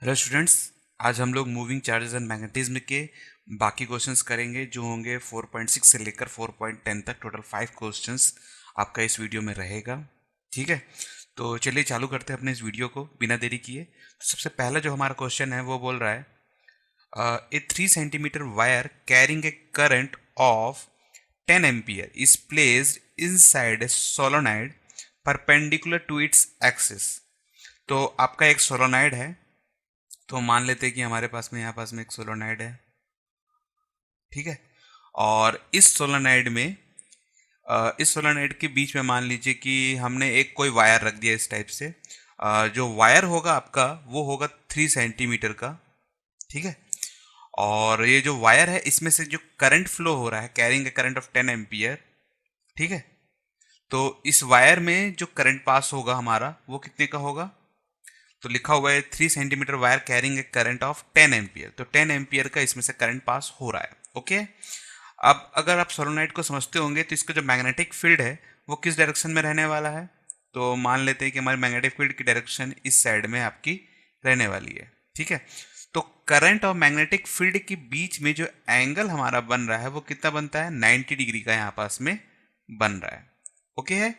Hello students, आज हम लोग मूविंग चार्जेस एंड मैग्नेटिज्म के बाकी क्वेश्चंस करेंगे जो होंगे 4.6 से लेकर 4.10 तक। टोटल 5 क्वेश्चंस आपका इस वीडियो में रहेगा। ठीक है, तो चलिए चालू करते हैं अपने इस वीडियो को बिना देरी किए। तो सबसे पहला जो हमारा क्वेश्चन है वो बोल रहा है a 3 centimetre wire carrying a current of 10 ampere is placed inside a solenoid perpendicular to its axis. तो आपका एक सोलोनाइड है, तो मान लेते हैं कि हमारे पास में यहाँ पास में एक सोलोनाइड है। ठीक है, और इस सोलोनाइड के बीच में मान लीजिए कि हमने एक कोई वायर रख दिया इस टाइप से। जो वायर होगा आपका वो होगा 3 सेंटीमीटर का। ठीक है, और ये जो वायर है इसमें से जो करंट फ्लो हो रहा है carrying a current of 10 ampere. ठीक है, तो इस वायर में जो करंट पास होगा हमारा वो कितने का होगा, तो लिखा हुआ है 3 centimetre wire carrying a current of 10 ampere. तो 10 एम्पियर का इसमें से करंट पास हो रहा है। ओके, अब अगर आप सोलोनाइड को समझते होंगे तो इसका जो मैग्नेटिक फील्ड है वो किस डायरेक्शन में रहने वाला है। तो मान लेते हैं कि हमारी मैग्नेटिक फील्ड की डायरेक्शन इस साइड में आपकी रहने वाली है। ठीक है, तो करंट और मैग्नेटिक फील्ड के बीच में जो एंगल हमारा बन रहा है वो कितना बनता है, 90 डिग्री का यहाँ पास में बन रहा है। ओके है,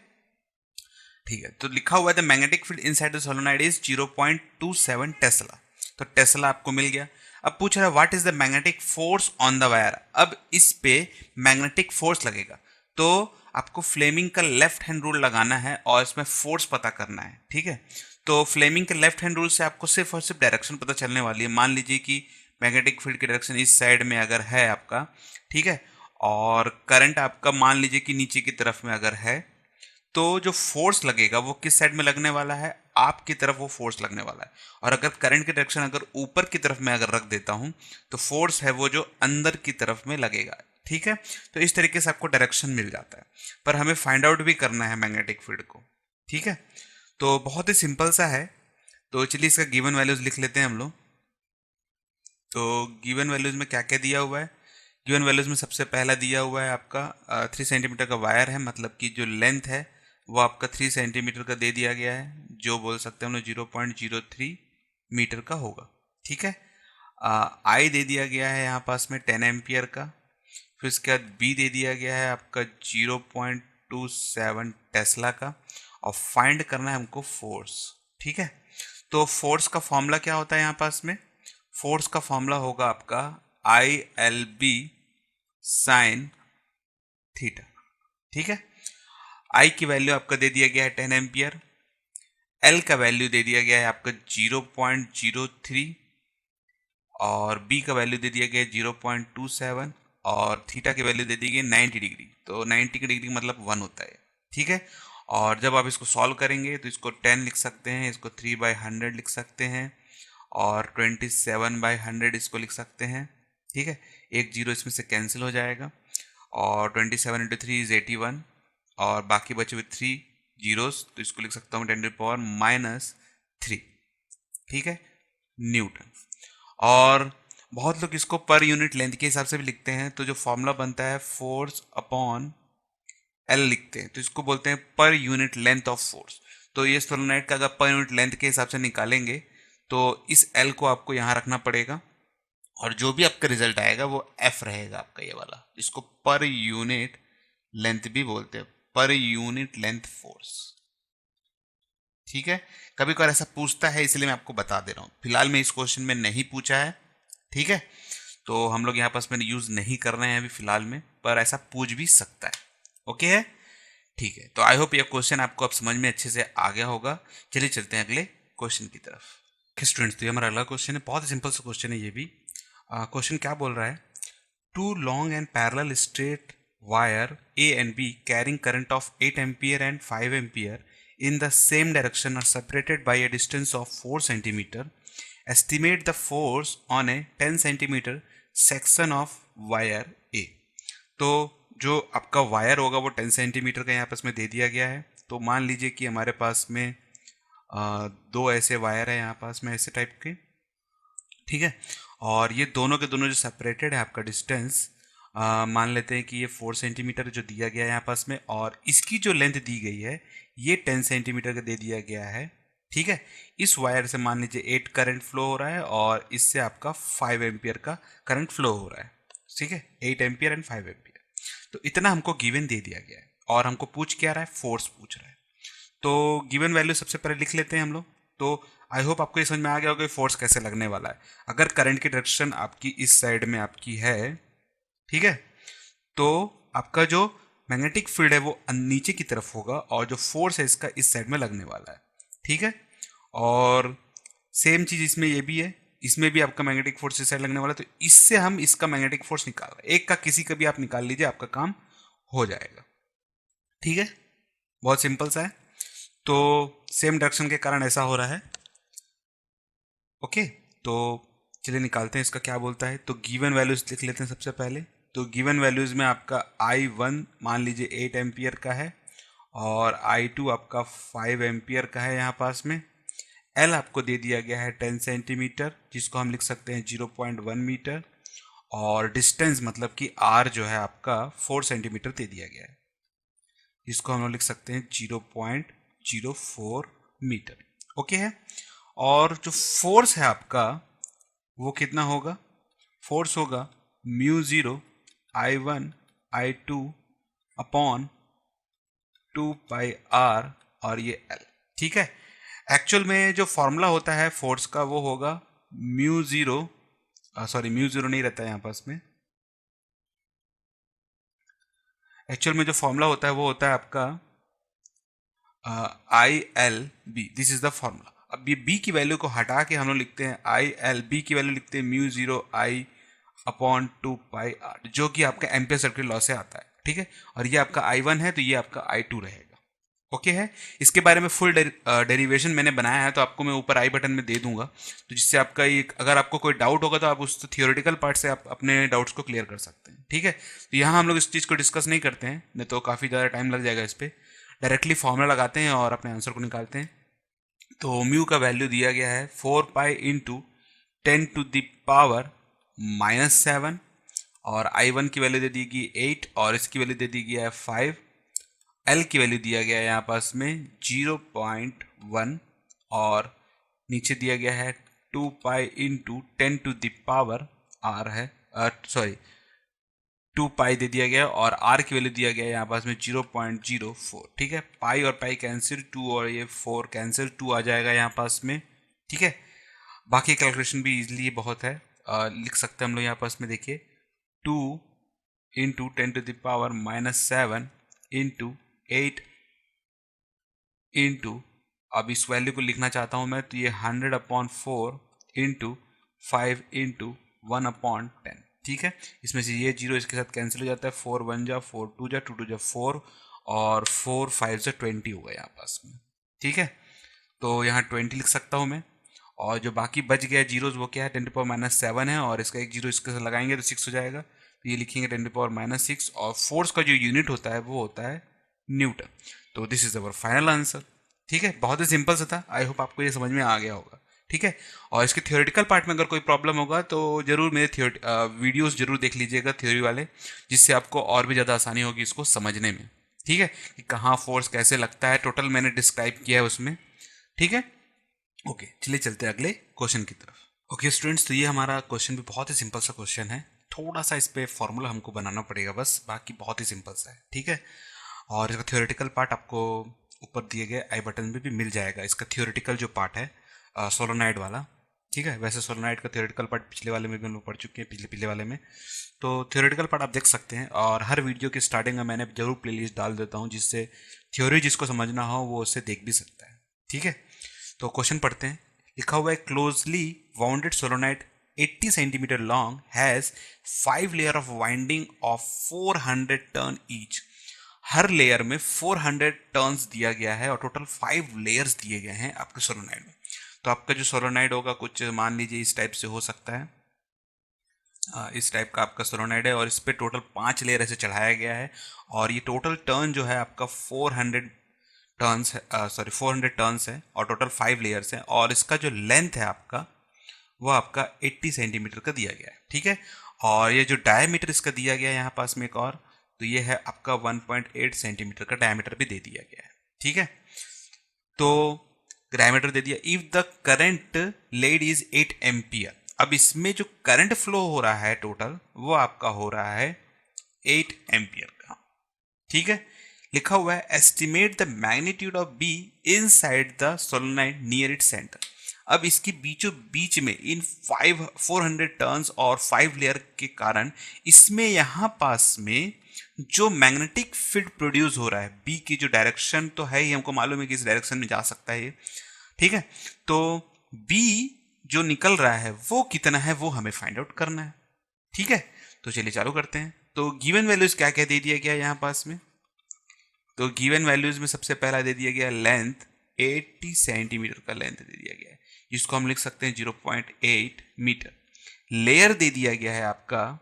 ठीक है, तो लिखा हुआ है the magnetic field inside the solenoid is 0.27 Tesla. तो टेस्ला आपको मिल गया। अब पूछ रहा है what is the magnetic force on the wire. अब इस पे मैग्नेटिक फोर्स लगेगा, तो आपको फ्लेमिंग का लेफ्ट हैंड रूल लगाना है और इसमें फोर्स पता करना है। ठीक है, तो फ्लेमिंग के लेफ्ट हैंड रूल से आपको सिर्फ और सिर्फ डायरेक्शन पता चलने वाली है। मान लीजिए कि मैग्नेटिक फील्ड की डायरेक्शन इस साइड में अगर है आपका, ठीक है, और करंट आपका मान लीजिए कि नीचे की तरफ में अगर है, तो जो फोर्स लगेगा वो किस साइड में लगने वाला है, आपकी तरफ वो फोर्स लगने वाला है। और अगर करंट की डायरेक्शन अगर ऊपर की तरफ में अगर रख देता हूं तो फोर्स है वो जो अंदर की तरफ में लगेगा। ठीक है, तो इस तरीके से आपको डायरेक्शन मिल जाता है, पर हमें फाइंड आउट भी करना है मैग्नेटिक फील्ड को। ठीक है, तो बहुत ही सिंपल सा है। तो चलिए इसका गिवन वैल्यूज लिख लेते हैं हम लोग। तो गिवन वैल्यूज में क्या क्या दिया हुआ है, गिवन वैल्यूज में सबसे पहला दिया हुआ है आपका 3 सेंटीमीटर का वायर है, मतलब कि जो लेंथ है वो आपका 3 सेंटीमीटर का दे दिया गया है, जो बोल सकते हैं हम लोग 0.03 मीटर का होगा। ठीक है, आई दे दिया गया है यहाँ पास में 10 एम्पियर का। फिर उसके बाद बी दे दिया गया है आपका 0.27 टेस्ला का, और फाइंड करना है हमको फोर्स। ठीक है, तो फोर्स का फॉर्मूला क्या होता है यहाँ पास में, फोर्स का फॉर्मूला होगा आपका ILB साइन थीटा। ठीक है, आई की वैल्यू आपका दे दिया गया है 10 एम्पियर, एल का वैल्यू दे दिया गया है आपका 0.03, और बी का वैल्यू दे दिया गया है 0.27, और थीटा की वैल्यू दे दी गई 90 डिग्री। तो 90 की डिग्री मतलब 1 होता है। ठीक है, और जब आप इसको सॉल्व करेंगे तो इसको 10 लिख सकते हैं, इसको 3/100 लिख सकते हैं, और 27/100 इसको लिख सकते हैं। ठीक है, एक जीरो इसमें से कैंसिल हो जाएगा, और 27 इंटू 3 इज 81, और बाकी बचे हुए 3 जीरोस, तो इसको लिख सकता हूँ 10⁻³ ठीक है, न्यूटन। और बहुत लोग इसको पर यूनिट लेंथ के हिसाब से भी लिखते हैं, तो जो फॉर्मूला बनता है फोर्स अपॉन एल लिखते हैं, तो इसको बोलते हैं per unit length of force. तो ये सोलोनाइड का अगर पर यूनिट लेंथ के हिसाब से निकालेंगे तो इस एल को आपको यहाँ रखना पड़ेगा, और जो भी आपका रिजल्ट आएगा वो एफ रहेगा आपका ये वाला, इसको पर यूनिट लेंथ भी बोलते हैं, पर यूनिट लेंथ फोर्स। ठीक है, कभी कभार ऐसा पूछता है इसलिए मैं आपको बता दे रहा हूँ, फिलहाल में इस क्वेश्चन में नहीं पूछा है। ठीक है, तो हम लोग यहाँ पास में यूज नहीं कर रहे हैं अभी फिलहाल में, पर ऐसा पूछ भी सकता है। ओके है, ठीक है, तो आई होप ये क्वेश्चन आपको अब समझ में अच्छे से आ गया होगा। चलिए चलते हैं अगले क्वेश्चन की तरफ। स्टूडेंट्स, तो ये हमारा अगला क्वेश्चन है, बहुत ही सिंपल सा क्वेश्चन है ये भी। क्वेश्चन क्या बोल रहा है, two long and parallel straight wire A and B carrying current of 8 ampere and 5 ampere in the same direction are separated by a distance of 4 centimeter. Estimate the force on a 10 centimeter section of wire A. तो जो आपका wire होगा वो 10 centimetre का यहाँ पास में दे दिया गया है। तो मान लीजिए कि हमारे पास में दो ऐसे वायर है यहाँ पास में ऐसे टाइप के। ठीक है, और ये दोनों के दोनों जो सेपरेटेड है आपका डिस्टेंस, मान लेते हैं कि ये 4 सेंटीमीटर जो दिया गया है यहाँ पास में, और इसकी जो लेंथ दी गई है ये 10 सेंटीमीटर का दे दिया गया है। ठीक है। इस वायर से मान लीजिए 8 करंट फ्लो हो रहा है और इससे आपका 5 एम्पियर का करंट फ्लो हो रहा है, ठीक है, 8 एम्पियर एंड 5 एम्पियर। तो इतना हमको गिवन दे दिया गया है और हमको पूछ क्या रहा है, फोर्स पूछ रहा है। तो गिवन वैल्यू सबसे पहले लिख लेते हैं हम लोग। तो आई होप आपको ये समझ में आ गया होगा कि फोर्स कैसे लगने वाला है। अगर करंट की डायरेक्शन आपकी इस साइड में आपकी है, ठीक है, तो आपका जो मैग्नेटिक फील्ड है वो नीचे की तरफ होगा और जो फोर्स है इसका इस साइड में लगने वाला है, ठीक है। और सेम चीज इसमें ये भी है, इसमें भी आपका मैग्नेटिक फोर्स इस साइड लगने वाला है। तो इससे हम इसका मैग्नेटिक फोर्स निकाल रहे हैं, एक का किसी का भी आप निकाल लीजिए, आपका काम हो जाएगा, ठीक है। बहुत सिंपल सा है। तो सेम डायरेक्शन के कारण ऐसा हो रहा है। ओके, तो चलिए निकालते हैं इसका क्या बोलता है। तो गिवन वैल्यूज लिख लेते हैं सबसे पहले। तो गिवन वैल्यूज में आपका I1 मान लीजिए 8 एम्पियर का है और I2 आपका 5 एम्पियर का है यहाँ पास में। L आपको दे दिया गया है 10 सेंटीमीटर, जिसको हम लिख सकते हैं 0.1 मीटर। और डिस्टेंस मतलब कि R जो है आपका 4 सेंटीमीटर दे दिया गया है, जिसको हम लोग लिख सकते हैं 0.04 मीटर। ओके है। और जो फोर्स है आपका वो कितना होगा, फोर्स होगा μ0 I1 I2 अपॉन 2πr और ये L, ठीक है। एक्चुअल में जो फॉर्मूला होता है फोर्स का वो होगा μ0, सॉरी μ0 नहीं रहता है यहाँ पास में। एक्चुअल में जो फॉर्मूला होता है वो होता है आपका ILB, this is the formula. अब ये B की वैल्यू को हटा के हम लोग लिखते हैं ILB की वैल्यू लिखते हैं μ0 I अपॉन 2πr, जो कि आपका एम्पियर सर्किल लॉ से आता है, ठीक है। और ये आपका I1 है तो ये आपका I2 रहेगा। ओके है। इसके बारे में फुल डेरिवेशन मैंने बनाया है, तो आपको मैं ऊपर आई बटन में दे दूंगा, तो जिससे आपका एक अगर आपको कोई डाउट होगा तो आप उस थियोरेटिकल पार्ट से आप अपने डाउट्स को क्लियर कर सकते हैं, ठीक है। तो यहाँ हम लोग इस चीज़ को डिस्कस नहीं करते हैं, नहीं तो काफ़ी ज़्यादा टाइम लग जाएगा इस पर। डायरेक्टली फॉर्मूला लगाते हैं और अपने आंसर को निकालते हैं। तो म्यू का वैल्यू दिया गया है 4π इंटू 10⁻⁻⁷ और I1 की वैल्यू दे दी गई 8 और इसकी वैल्यू दे दी गई है 5। L की वैल्यू दिया गया है यहाँ पास में 0.1 और नीचे दिया गया है 2π इंटू 10⁻r है, सॉरी 2π दे दिया गया और r की वैल्यू दिया गया है यहाँ पास में 0.04, ठीक है। पाई और पाई कैंसिल, 2 और ये 4 कैंसिल, 2 आ जाएगा यहाँ पास में, ठीक है। बाकी कैलकुलेशन भी इजीली बहुत है, लिख सकते हैं हम लोग यहाँ पास में। देखिए 2 इंटू 10⁻⁷ इंटू 8 इंटू, अब इस वैल्यू को लिखना चाहता हूँ मैं, तो ये 100/4 इंटू 5 इंटू 1/10, ठीक है। इसमें से ये जीरो इसके साथ कैंसिल हो जाता है, 4 1 जा 4 2 जा 2 2 जा 4 और 4 5 से 20 हो गया यहाँ पास में, ठीक है। तो यहाँ 20 लिख सकता हूँ मैं। और जो बाकी बच गया जीरोज वो क्या है, 10⁻⁷ है और इसका एक जीरो इसके साथ लगाएंगे तो 6 हो जाएगा, तो ये लिखेंगे 10⁻⁻6। और फोर्स का जो यूनिट होता है वो होता है न्यूटन। तो this is our final answer, ठीक है। बहुत ही सिंपल सा था, आई होप आपको ये समझ में आ गया होगा, ठीक है। और इसके थियोरेटिकल पार्ट में अगर कोई प्रॉब्लम होगा तो जरूर मेरे वीडियोस जरूर देख लीजिएगा थ्योरी वाले, जिससे आपको और भी ज़्यादा आसानी होगी इसको समझने में, ठीक है, कि कहाँ फोर्स कैसे लगता है, टोटल मैंने डिस्क्राइब किया है उसमें, ठीक है। ओके, चलिए चलते हैं अगले क्वेश्चन की तरफ। ओके स्टूडेंट्स, तो ये हमारा क्वेश्चन भी बहुत ही सिंपल सा क्वेश्चन है, थोड़ा सा इस पर फॉर्मूला हमको बनाना पड़ेगा बस, बाकी बहुत ही सिंपल सा है, ठीक है। और इसका थियोरेटिकल पार्ट आपको ऊपर दिए गए आई बटन में भी मिल जाएगा। इसका थियोरेटिकल जो पार्ट है सोलोनाइड वाला, ठीक है। वैसे सोलोनाइड का थियोरेटिकल पार्ट पिछले वाले में भी हम लोग पढ़ चुके हैं, पिछले वाले में। तो थियोरेटिकल पार्ट आप देख सकते हैं और हर वीडियो की स्टार्टिंग में मैंने जरूर प्लेलिस्ट डाल देता हूँ, जिससे थ्योरी जिसको समझना हो वो उससे देख भी सकता है, ठीक है। तो क्वेश्चन पढ़ते हैं। लिखा हुआ है closely bounded solenoid 80 centimetre long has 5 layer of winding of 400 turn each. Her layer में 400 टर्न्स दिया गया है और टोटल 5 लेयर्स दिए गए हैं आपके सोलोनाइड में। तो आपका जो सोलोनाइड होगा कुछ मान लीजिए इस टाइप से हो सकता है, इस टाइप का आपका सोलोनाइड है और इस पे टोटल 5 लेयर ऐसे चढ़ाया गया है और ये टोटल टर्न जो है आपका 400 टर्न्स है, 400 टर्न्स है और टोटल 5 लेयर्स हैं और इसका जो लेंथ है आपका वो आपका 80 सेंटीमीटर का दिया गया है, ठीक है। और ये जो डायमीटर इसका दिया गया है यहाँ पास में एक और, तो ये है आपका 1.8 सेंटीमीटर का डायमीटर भी दे दिया गया है, ठीक है। तो डायमीटर दे दिया, if the current led is 8 ampere. अब इसमें जो करंट फ्लो हो रहा है टोटल वो आपका हो रहा है 8 एम्पियर का। ठीक है, लिखा हुआ है estimate the magnitude of be in side the solenoid near it centre. अब इसके बीचों बीच में इन 400 टर्न्स और 5 लेयर के कारण इसमें यहां पास में जो मैग्नेटिक फील्ड प्रोड्यूस हो रहा है, बी की जो डायरेक्शन तो है ही, हमको मालूम है कि इस डायरेक्शन में जा सकता है ये। ठीक है, तो बी जो निकल रहा है वो कितना है वो हमें फाइंड आउट करना है। ठीक है, तो चलिए चालू करते हैं। तो गिवन वैल्यूज क्या क्या दे दिया गया यहां पास में? तो गिवन वैल्यूज में सबसे पहला दे दिया गया लेंथ 80 सेंटीमीटर का लेंथ दे दिया गया है, जिसको हम लिख सकते हैं 0.8 मीटर। लेयर दे दिया गया है आपका,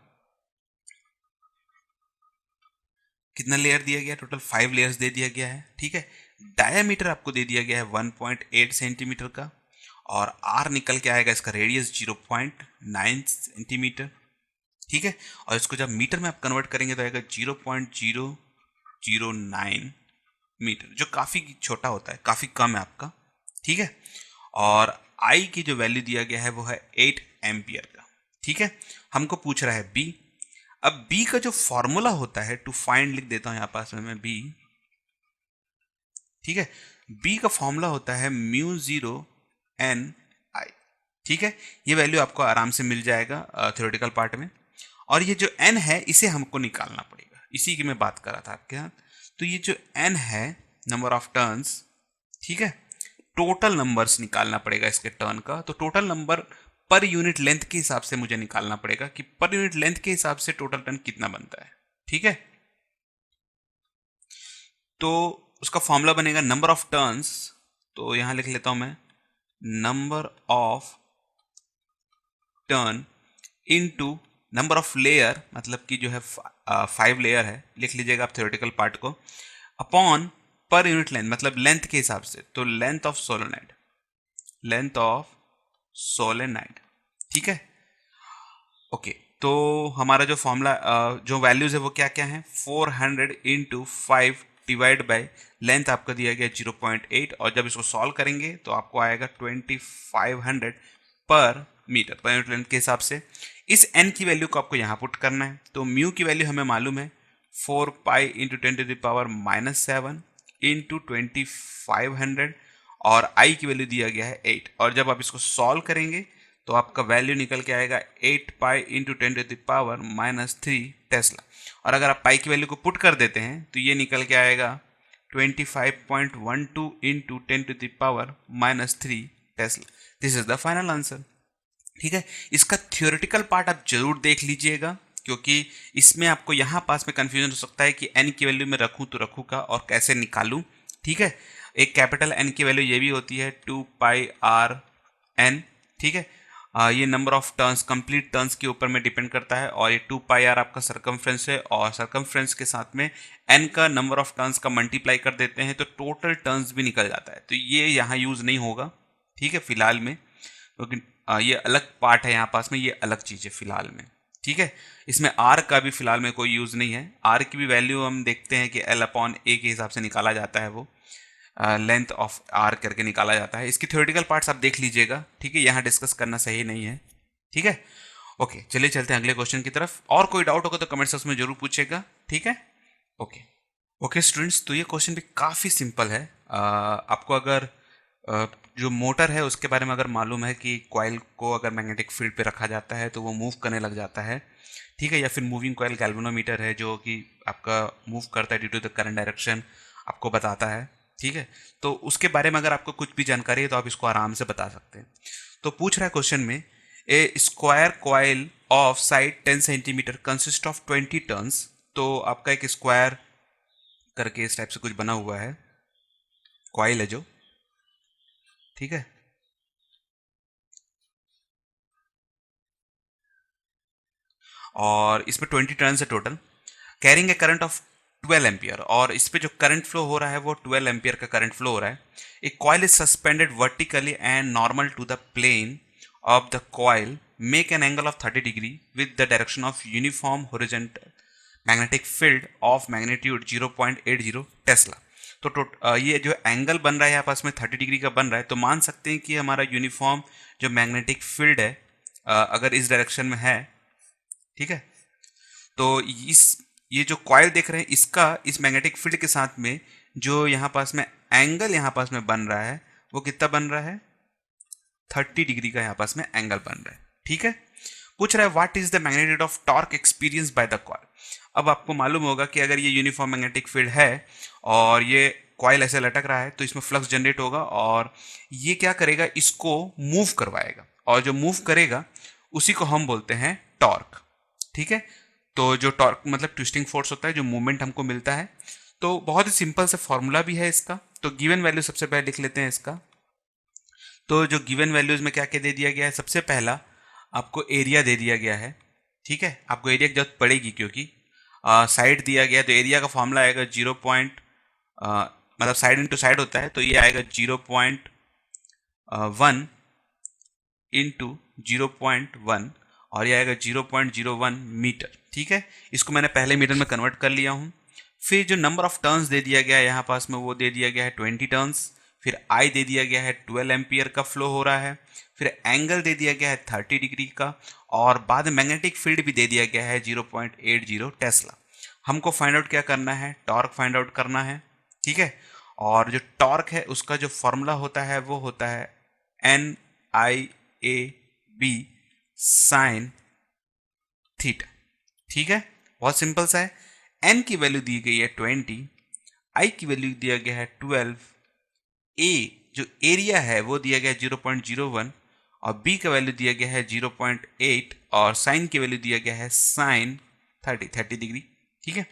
कितना लेयर दिया गया? टोटल 5 लेयर्स दे दिया गया है। ठीक है, डायमीटर आपको दे दिया गया है 1.8 सेंटीमीटर का, और आर निकल के आएगा इसका रेडियस 0.9 सेंटीमीटर। ठीक है, और इसको जब मीटर में आप कन्वर्ट करेंगे तो आएगा 0.009 मीटर, जो काफी छोटा होता है, काफी कम है आपका। ठीक है, और आई की जो वैल्यू दिया गया है वो है 8 एम्पियर का। ठीक है, हमको पूछ रहा है बी। अब बी का जो फॉर्मूला होता है टू फाइंड, लिख देता हूं यहां पास में मैं बी। ठीक है, बी का फॉर्मूला होता है μ0 n i। ठीक है, ये वैल्यू आपको आराम से मिल जाएगा थ्योरेटिकल पार्ट में। और ये जो n है इसे हमको निकालना पड़ेगा, इसी की मैं बात कर रहा था आपके यहाँ। तो ये जो n है, नंबर ऑफ टर्न्स, ठीक है, टोटल नंबर्स निकालना पड़ेगा इसके टर्न का। तो total number per unit length के हिसाब से मुझे निकालना पड़ेगा कि पर यूनिट लेंथ के हिसाब से टोटल टर्न कितना बनता है। ठीक है, तो उसका फॉर्मूला बनेगा नंबर ऑफ टर्न्स। तो यहां लिख लेता हूं मैं, number of turn into number of layer, मतलब कि जो है 5 लेयर है, लिख लीजिएगा आप थ्योरेटिकल पार्ट को, अपॉन पर यूनिट लेंथ, मतलब लेंथ के हिसाब से। तो length of solenoid, length of solenoid. ठीक है, ओके। तो हमारा जो फॉर्मूला, जो वैल्यूज है वो क्या क्या है? 400 इंटू 5 डिवाइड बाय लेंथ आपका दिया गया 0.8, और जब इसको सॉल्व करेंगे तो आपको आएगा 2500 पर मीटर, पर यूनिट लेंथ के हिसाब से। इस n की वैल्यू को आपको यहाँ पुट करना है। तो म्यू की वैल्यू हमें मालूम है 4 पाई इंटू 10⁻⁻7 इंटू 2500, और i की वैल्यू दिया गया है 8। और जब आप इसको सॉल्व करेंगे तो आपका वैल्यू निकल के आएगा 8 पाई इंटू 10⁻³ टेस्ला। और अगर आप पाई की वैल्यू को पुट कर देते हैं तो ये निकल के आएगा 25.12 into 10⁻³ Tesla. This is the final answer. ठीक है, इसका थ्योरेटिकल पार्ट आप जरूर देख लीजिएगा, क्योंकि इसमें आपको यहाँ पास में कंफ्यूजन हो सकता है कि n की वैल्यू में रखूँ तो रखूँ का और कैसे निकालूँ। ठीक है, एक कैपिटल N की वैल्यू ये भी होती है 2 पाई आर n। ठीक है, ये number of turns, complete turns के ऊपर में डिपेंड करता है, और ये 2 पाई आर आपका सर्कमफ्रेंस है, और सर्कमफ्रेंस के साथ में n का नंबर ऑफ टर्न्स का मल्टीप्लाई कर देते हैं तो टोटल टर्न्स भी निकल जाता है। तो ये यहाँ यूज नहीं होगा, ठीक है, फिलहाल में, क्योंकि ये अलग पार्ट है यहाँ पास में, ये अलग चीज़ है फिलहाल में। ठीक है, इसमें r का भी फिलहाल में कोई यूज़ नहीं है। r की भी वैल्यू हम देखते हैं कि L/A के हिसाब से निकाला जाता है, वो लेंथ ऑफ r करके निकाला जाता है। इसकी थ्योरेटिकल पार्ट्स आप देख लीजिएगा। ठीक है, यहाँ डिस्कस करना सही नहीं है। ठीक है, ओके, चलिए चलते हैं अगले क्वेश्चन की तरफ। और कोई डाउट होगा तो कमेंट सेक्शन में जरूर पूछेगा। ठीक है, ओके स्टूडेंट्स, तो ये क्वेश्चन भी काफ़ी सिंपल है। आपको अगर जो मोटर है उसके बारे में अगर मालूम है कि कॉइल को अगर मैग्नेटिक फील्ड पे रखा जाता है तो वो मूव करने लग जाता है, ठीक है, या फिर मूविंग कॉइल गैल्वेनोमीटर है जो कि आपका मूव करता है due to the current direction, आपको बताता है। ठीक है, तो उसके बारे में अगर आपको कुछ भी जानकारी है तो आप इसको आराम से बता सकते हैं। तो पूछ रहा है क्वेश्चन में, a square coil of side 10 centimetre consist of 20 turns. तो आपका एक स्क्वायर करके इस टाइप से कुछ बना हुआ है, कॉइल है जो, ठीक है, और इसमें 20 टर्न्स है total, carrying a current of 12 ampere, और इस पे जो करंट फ्लो हो रहा है वो 12 एम्पियर का करंट फ्लो हो रहा है। A coil is suspended vertically and normal to the plane of the coil, make an angle of 30 degree with the direction of uniform horizontal magnetic field of magnitude 0.80 tesla. तो ये जो angle बन रहा है आपस में 30 डिग्री का बन रहा है, तो मान सकते हैं कि हमारा यूनिफॉर्म जो मैग्नेटिक फील्ड है अगर इस डायरेक्शन में है, ठीक है, तो ये जो कॉइल देख रहे हैं इसका इस मैग्नेटिक फील्ड के साथ में जो यहाँ पास में एंगल यहाँ पास में बन रहा है वो कितना बन रहा है, 30 डिग्री का यहाँ पास में एंगल बन रहा है। ठीक है, पूछ रहा है what is the magnitude of torque experience by the coil. अब आपको मालूम होगा कि अगर ये यूनिफॉर्म मैग्नेटिक फील्ड है और ये कॉइल ऐसे लटक रहा है तो इसमें फ्लक्स जनरेट होगा और ये क्या करेगा, इसको मूव करवाएगा, और जो मूव करेगा उसी को हम बोलते हैं टॉर्क। ठीक है, तो जो टॉर्क मतलब ट्विस्टिंग फोर्स होता है, जो मूवमेंट हमको मिलता है। तो बहुत ही सिंपल सा फॉर्मूला भी है इसका। तो गिवन वैल्यू सबसे पहले लिख लेते हैं इसका। तो जो गिवन वैल्यूज में क्या क्या दे दिया गया है, सबसे पहला आपको एरिया दे दिया गया है। ठीक है, आपको एरिया की जरूरत पड़ेगी क्योंकि साइड दिया गया है, तो एरिया का फॉर्मूला आएगा 0 पॉइंट मतलब साइड इंटू साइड होता है, तो ये आएगा 0.1 इंटू 0.1 और ये आएगा 0.01 मीटर। ठीक है, इसको मैंने पहले मीटर में कन्वर्ट कर लिया हूँ। फिर जो नंबर ऑफ टर्न्स दे दिया गया है यहाँ पास में वो दे दिया गया है 20 टर्न्स। फिर आई दे दिया गया है 12 एम्पियर का फ्लो हो रहा है। फिर एंगल दे दिया गया है 30 डिग्री का और बाद में मैग्नेटिक फील्ड भी दे दिया गया है 0.80 टेस्ला। हमको फाइंड आउट क्या करना है, टॉर्क फाइंड आउट करना है। ठीक है, और जो टॉर्क है उसका जो फॉर्मूला होता है वो होता है NIAB साइन थीटा। ठीक है, बहुत सिंपल सा है। n की वैल्यू दी गई है 20, i की वैल्यू दिया गया है 12, a जो एरिया है वो दिया गया है 0.01 और b का वैल्यू दिया गया है 0.8 और साइन की वैल्यू दिया गया है साइन 30 डिग्री। ठीक है,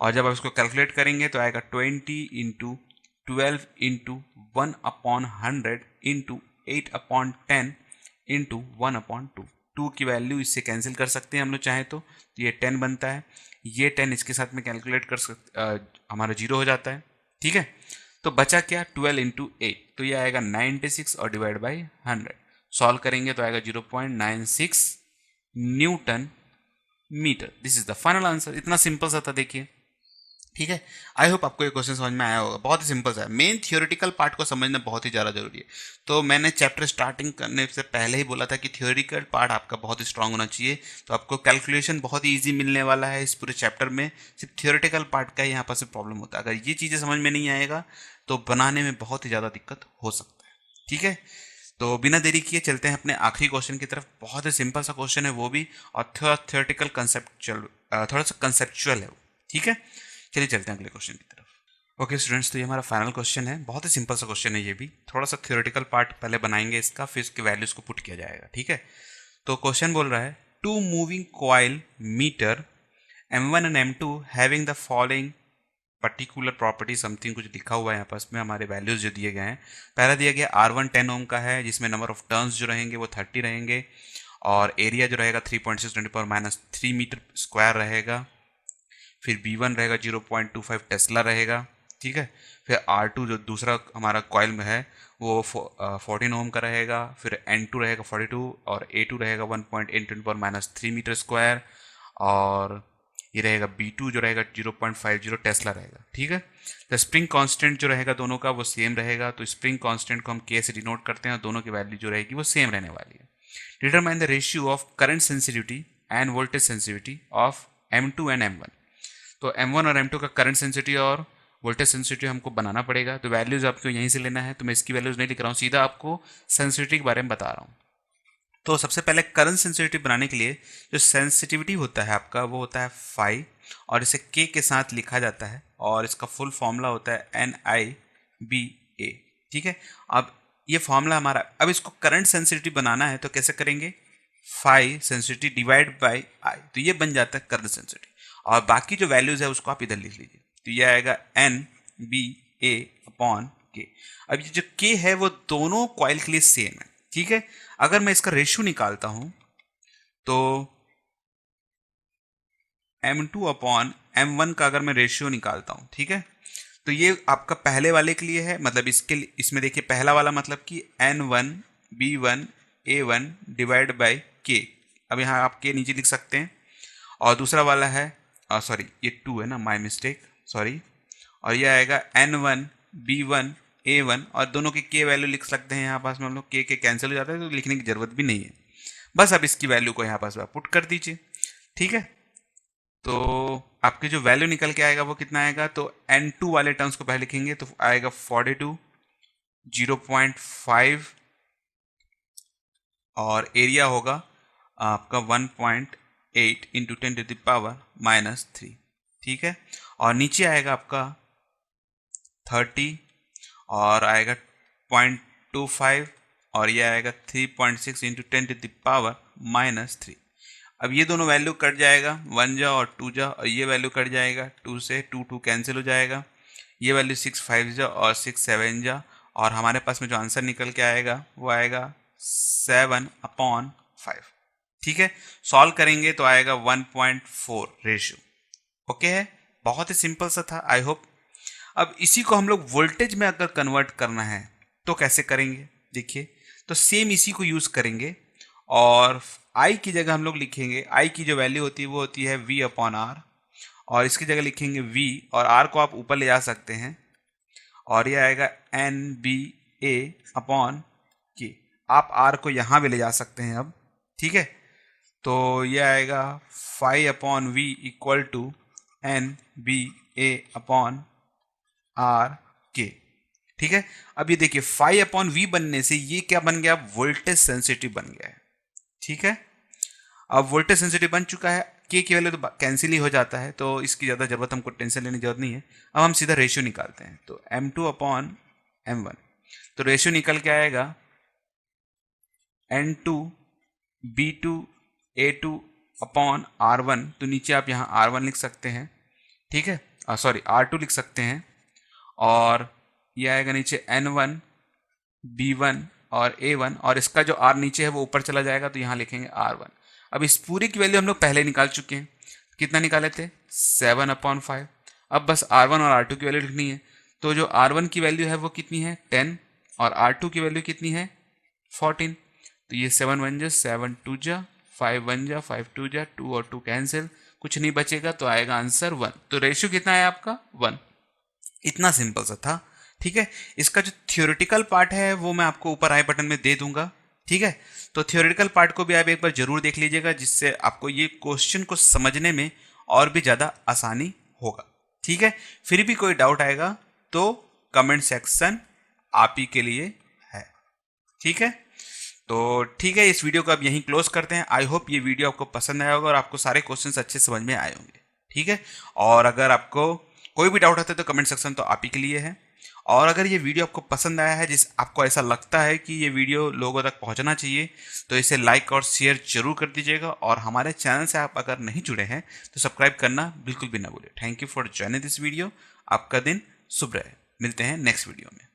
और जब आप इसको कैलकुलेट करेंगे तो आएगा 20 इंटू 12 इंटू 1/100 इंटू 8/10 इंटू 1/2। 2 की वैल्यू इससे कैंसिल कर सकते हैं हम लोग चाहें तो ये 10 बनता है। ये 10 इसके साथ में कैलकुलेट कर हमारा 0 हो जाता है। ठीक है, तो बचा क्या, 12 इंटू 8, तो ये आएगा 96 और डिवाइड बाई 100। सॉल्व करेंगे तो आएगा 0.96 newton metre. This is the final answer. इतना सिंपल सा था, देखिए। ठीक है, आई होप आपको ये क्वेश्चन समझ में आया होगा। बहुत ही सिंपल सा है, मेन थियोरेटिकल पार्ट को समझना बहुत ही ज़्यादा जरूरी है। तो मैंने चैप्टर स्टार्टिंग करने से पहले ही बोला था कि थियोरेटिकल पार्ट आपका बहुत ही स्ट्रांग होना चाहिए, तो आपको कैलकुलेशन बहुत ही ईजी मिलने वाला है इस पूरे चैप्टर में। सिर्फ थियोरेटिकल पार्ट का यहाँ पर से प्रॉब्लम होता है, अगर ये चीज़ें समझ में नहीं आएगा तो बनाने में बहुत ही ज़्यादा दिक्कत हो सकता है। ठीक है, तो बिना देरी किए चलते हैं अपने आखिरी क्वेश्चन की तरफ। बहुत ही सिंपल सा क्वेश्चन है वो भी, और थोड़ा थियोरेटिकल कंसेप्चुअल, थोड़ा सा कंसेप्चुअल है वो। ठीक है, चलिए चलते हैं अगले क्वेश्चन की तरफ। ओके स्टूडेंट्स, तो ये हमारा फाइनल क्वेश्चन है। बहुत ही सिंपल सा क्वेश्चन है ये भी, थोड़ा सा थियोरेटिकल पार्ट पहले बनाएंगे इसका, फिर इसके वैल्यूज को पुट किया जाएगा। ठीक है, तो क्वेश्चन बोल रहा है two moving coil meter M1 and M2 having the following particular property something, कुछ लिखा हुआ है यहाँ पास में, हमारे वैल्यूज जो दिए गए हैं। पहला दिया गया R1 10 ओम का है, जिसमें नंबर ऑफ टर्न्स जो रहेंगे वो 30 रहेंगे और एरिया जो रहेगा 3.6 × 10⁻³ मीटर स्क्वायर रहेगा। फिर B1 रहेगा 0.25 टेस्ला रहेगा। ठीक है, फिर R2 जो दूसरा हमारा कॉइल में है वो 14 ओम का रहेगा। फिर N2 रहेगा 42 और A2 रहेगा 1.8 × 10⁻³ मीटर स्क्वायर और ये रहेगा B2 जो रहेगा 0.50 टेस्ला रहेगा। ठीक है, तो स्प्रिंग कांस्टेंट जो रहेगा दोनों का वो सेम रहेगा, तो स्प्रिंग कांस्टेंट को हम K से डिनोट करते हैं और दोनों की वैल्यू जो रहेगी वो सेम रहने वाली है। Determine the ratio of current sensitivity end voltage sensitivity of M2 and M1। तो M1 और M2 का करंट सेंसिटिविटी और वोल्टेज सेंसिटिविटी हमको बनाना पड़ेगा, तो वैल्यूज आपको यहीं से लेना है, तो मैं इसकी वैल्यूज नहीं लिख रहा हूँ, सीधा आपको सेंसिटिविटी के बारे में बता रहा हूँ। तो सबसे पहले करंट सेंसिटिविटी बनाने के लिए जो सेंसिटिविटी होता है आपका वो होता है फाई और इसे K के साथ लिखा जाता है और इसका फुल फॉर्मूला होता है NIBA। ठीक है, अब ये फॉर्मूला हमारा, अब इसको करंट सेंसिटिविटी बनाना है तो कैसे करेंगे, phi sensitivity divide by I, तो ये बन जाता है करंट सेंसिटिविटी और बाकी जो वैल्यूज है उसको आप इधर लिख लीजिए, तो ये आएगा NBA/K। अब ये जो K है वो दोनों कॉइल के लिए सेम है। ठीक है, अगर मैं इसका रेशियो निकालता हूं तो M2/M1 का अगर मैं रेशियो निकालता हूं, ठीक है, तो ये आपका पहले वाले के लिए है, मतलब इसके लिए, इसमें देखिए पहला वाला मतलब कि N1 B1 A1 divide by K। अब यहाँ आप K नीचे लिख सकते हैं और दूसरा वाला है सॉरी ये 2 है ना, माय मिस्टेक, सॉरी, और ये आएगा N1 B1 A1 और दोनों की K वैल्यू लिख सकते हैं यहाँ पास में हम लोग, K कैंसिल हो जाता है तो लिखने की जरूरत भी नहीं है, बस अब इसकी वैल्यू को यहाँ पास पुट कर दीजिए। ठीक है, तो आपकी जो वैल्यू निकल के आएगा वो कितना आएगा, तो N2 वाले टर्म्स को पहले लिखेंगे तो आएगा 42 0.5 और एरिया होगा आपका 1.8 इंटू 10⁻³ ठीक है, और नीचे आएगा आपका 30 और आएगा 0.25 और ये आएगा 3.6 इंटू 10⁻³ अब ये दोनों वैल्यू कट जाएगा, 1 जा और 2 जा, और ये वैल्यू कट जाएगा, 2 से 2 कैंसिल हो जाएगा, ये वैल्यू 6 5 जा और 6 7 जा, और हमारे पास में जो आंसर निकल के आएगा वो आएगा 7/5। ठीक है, सॉल्व करेंगे तो आएगा 1.4 रेशियो। ओके है, बहुत ही सिंपल सा था, आई होप। अब इसी को हम लोग वोल्टेज में अगर कन्वर्ट करना है तो कैसे करेंगे, देखिए, तो सेम इसी को यूज करेंगे और I की जगह हम लोग लिखेंगे, I की जो वैल्यू होती है वो होती है V/R, और इसकी जगह लिखेंगे V और R को आप ऊपर ले जा सकते हैं और ये आएगा NBA/K। आप R को यहाँ भी ले जा सकते हैं अब। ठीक है, तो ये आएगा 5/V इक्वल टू NBA/RK। ठीक है, अब ये देखिए 5/V बनने से ये क्या बन गया, वोल्टेज सेंसिटिव बन गया है। ठीक है, अब वोल्टेज सेंसिटिव बन चुका है, K की वैल्यू तो कैंसिल ही हो जाता है, तो इसकी ज़्यादा जरूरत हमको टेंशन लेने की जरूरत नहीं है। अब हम सीधा रेशियो निकालते हैं, तो M2/M1, तो रेशियो निकल के आएगा N2B2A2/R1, तो नीचे आप यहाँ R1 लिख सकते हैं। ठीक है, सॉरी R2 लिख सकते हैं, और ये आएगा नीचे N1 B1 और A1, और इसका जो R नीचे है वो ऊपर चला जाएगा तो यहाँ लिखेंगे R1। अब इस पूरी की वैल्यू हम लोग पहले निकाल चुके हैं, कितना निकाले थे, 7/5। अब बस R1 और R2 की वैल्यू लिखनी है, तो जो R1 की वैल्यू है वो कितनी है, 10, और R2 की वैल्यू कितनी है, 14। तो ये 7 1 जा 7 2 जा 5 1 जा 5 2 जा 2 और 2 कैंसिल, कुछ नहीं बचेगा, तो आएगा आंसर 1। तो रेशियो कितना है आपका, 1। इतना सिंपल सा था। ठीक है, इसका जो थियोरेटिकल पार्ट है वो मैं आपको ऊपर आई बटन में दे दूंगा। ठीक है, तो थियोरेटिकल पार्ट को भी आप एक बार जरूर देख लीजिएगा, जिससे आपको ये क्वेश्चन को समझने में और भी ज़्यादा आसानी होगा। ठीक है, फिर भी कोई डाउट आएगा तो कमेंट सेक्शन आप ही के लिए है। ठीक है, तो ठीक है, इस वीडियो को अब यहीं क्लोज करते हैं। आई होप ये वीडियो आपको पसंद आया होगा और आपको सारे क्वेश्चंस अच्छे समझ में आए होंगे। ठीक है, और अगर आपको कोई भी डाउट आता है तो कमेंट सेक्शन तो आप ही के लिए है, और अगर ये वीडियो आपको पसंद आया है, जिस आपको ऐसा लगता है कि ये वीडियो लोगों तक पहुंचना चाहिए, तो इसे लाइक और शेयर जरूर कर दीजिएगा, और हमारे चैनल से आप अगर नहीं जुड़े हैं तो सब्सक्राइब करना बिल्कुल भी ना भूलें। Thank you for joining this video. आपका दिन शुभ रहे। मिलते हैं नेक्स्ट वीडियो में।